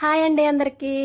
Hi అండి అందరికి.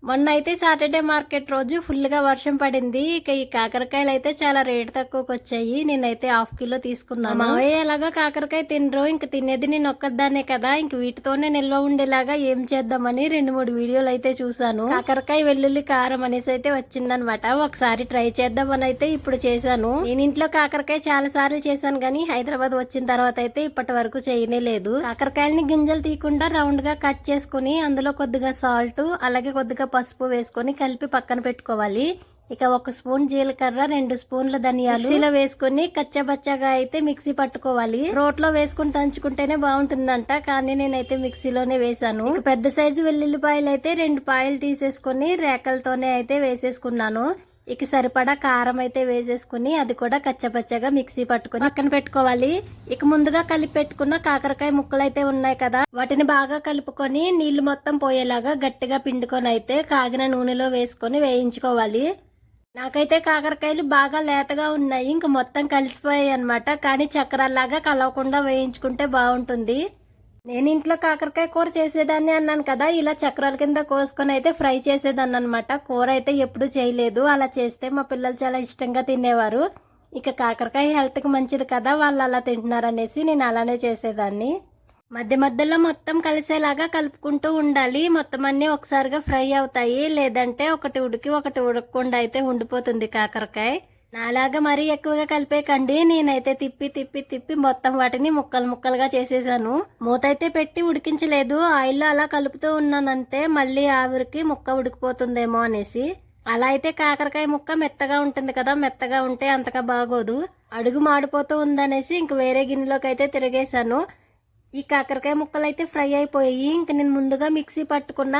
మొన్న అయితే సాటర్డే మార్కెట్ రోజు ఫుల్ గా వర్షం పడింది. ఇక ఈ కాకరకాయలు అయితే చాలా రేట్ తక్కువకి వచ్చాయి. నేనైతే 1/2 కిలో తీసుకున్నాను. మావయ్య ఎలాగో కాకరకాయ తినరు, ఇంక తినేది నేను ఒక్కదాన్నే కదా, ఇంక వీటితోనే నిల్వ ఉండేలాగా ఏం చేద్దామని 2-3 వీడియోలు అయితే చూసాను. కాకరకాయ వెల్లుల్లి కారం అనేసి అయితే వచ్చిందనమాట. ఒకసారి ట్రై చేద్దామని అయితే ఇప్పుడు చేశాను. నేను ఇంట్లో కాకరకాయ చాలా సార్లు చేశాను గానీ హైదరాబాద్ వచ్చిన తర్వాత అయితే ఇప్పటి వరకు చేయనే లేదు. కాకరకాయలని గింజలు తీయకుండా రౌండ్ గా కట్ చేసుకుని అందులో కొద్దిగా సాల్ట్ అలాగే కొద్దిగా పసుపు వేసుకొని కలిపి పక్కన పెట్టుకోవాలి. ఇక 1 స్పూన్ జీలకర్ర, 2 స్పూన్ల ధనియాలు మిక్సీలో వేసుకుని కచ్చబచ్చగా అయితే మిక్సీ పట్టుకోవాలి. రోట్లో వేసుకుని దంచుకుంటేనే బాగుంటుందంట, కానీ నేనైతే మిక్సీలోనే వేసాను. ఇక పెద్ద సైజు వెల్లుల్లిపాయలు అయితే 2 పాయలు తీసేసుకుని రేకలతోనే అయితే వేసేసుకున్నాను. ఇక సరిపడా కారం అయితే వేసేసుకుని అది కూడా కచ్చపచ్చగా మిక్సీ పట్టుకుని పక్కన పెట్టుకోవాలి. ఇక ముందుగా కలిపి పెట్టుకున్న కాకరకాయ ముక్కలు అయితే ఉన్నాయి కదా, వాటిని బాగా కలుపుకొని నీళ్లు మొత్తం పోయేలాగా గట్టిగా పిండుకొని అయితే కాగిన నూనెలో వేసుకొని వేయించుకోవాలి. నాకైతే కాకరకాయలు బాగా లేతగా ఉన్నాయి, ఇంక మొత్తం కలిసిపోయాయి అనమాట. కానీ చక్రాల్లాగా కలవకుండా వేయించుకుంటే బాగుంటుంది. నేను ఇంట్లో కాకరకాయ కూర చేసేదాన్ని అన్నాను కదా, ఇలా చక్రాల కింద కోసుకొని అయితే ఫ్రై చేసేదాన్ని అనమాట. కూర అయితే ఎప్పుడు చేయలేదు. అలా చేస్తే మా పిల్లలు చాలా ఇష్టంగా తినేవారు. ఇక కాకరకాయ హెల్త్ కి మంచిది కదా, వాళ్ళు అలా తింటున్నారు అనేసి నేను అలానే చేసేదాన్ని. మధ్య మధ్యలో మొత్తం కలిసేలాగా కలుపుకుంటూ ఉండాలి. మొత్తం అన్ని ఒకసారిగా ఫ్రై అవుతాయి, లేదంటే ఒకటి ఉడికి ఒకటి ఉడకకుండా అయితే ఉండిపోతుంది కాకరకాయ. నాలాగా మరీ ఎక్కువగా కలిపేకండి. నేనైతే తిప్పి తిప్పి తిప్పి మొత్తం వాటిని ముక్కలు ముక్కలుగా చేసేసాను. మూత అయితే పెట్టి ఉడికించలేదు, ఆయిల్లో అలా కలుపుతూ ఉన్నానంతే. మళ్ళీ ఆవిరికి ముక్క ఉడికిపోతుందేమో అనేసి. అలా అయితే కాకరకాయ ముక్క మెత్తగా ఉంటుంది కదా, మెత్తగా ఉంటే అంతగా బాగోదు. అడుగు మాడిపోతూ ఉందనేసి ఇంక వేరే గిన్నెలోకి అయితే తిరిగేశాను. ఈ కాకరకాయ ముక్కలు అయితే ఫ్రై అయిపోయి ఇంక నేను ముందుగా మిక్సీ పట్టుకున్న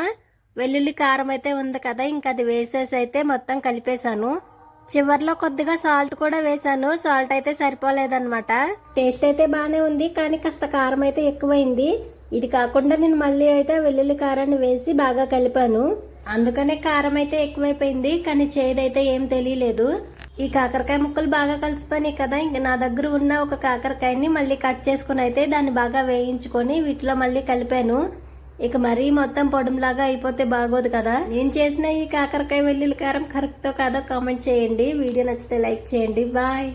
వెల్లుల్లి కారం అయితే ఉంది కదా, ఇంక అది వేసేసి అయితే మొత్తం కలిపేశాను. చివర్లో కొద్దిగా సాల్ట్ కూడా వేసాను. సాల్ట్ అయితే సరిపోలేదన్నమాట. టేస్ట్ అయితే బాగానే ఉంది, కానీ కాస్త కారం అయితే ఎక్కువైంది. ఇది కాకుండా నేను మళ్ళీ అయితే వెల్లుల్లి కారాన్ని వేసి బాగా కలిపాను, అందుకనే కారం అయితే ఎక్కువైపోయింది. కానీ చేదైతే ఏం తెలియలేదు. ఈ కాకరకాయ ముక్కలు బాగా కలిసిపోయినాయి కదా, ఇంక నా దగ్గర ఉన్న ఒక కాకరకాయని మళ్ళీ కట్ చేసుకుని అయితే దాన్ని బాగా వేయించుకొని వీటిలో మళ్ళీ కలిపాను. ఇక మరీ మొత్తం పొడంలాగా అయిపోతే బాగోదు కదా. నేను చేసిన ఈ కాకరకాయ వెల్లుల్లి కారం కరెక్టో కాదో కామెంట్ చేయండి. వీడియో నచ్చితే లైక్ చేయండి. బాయ్.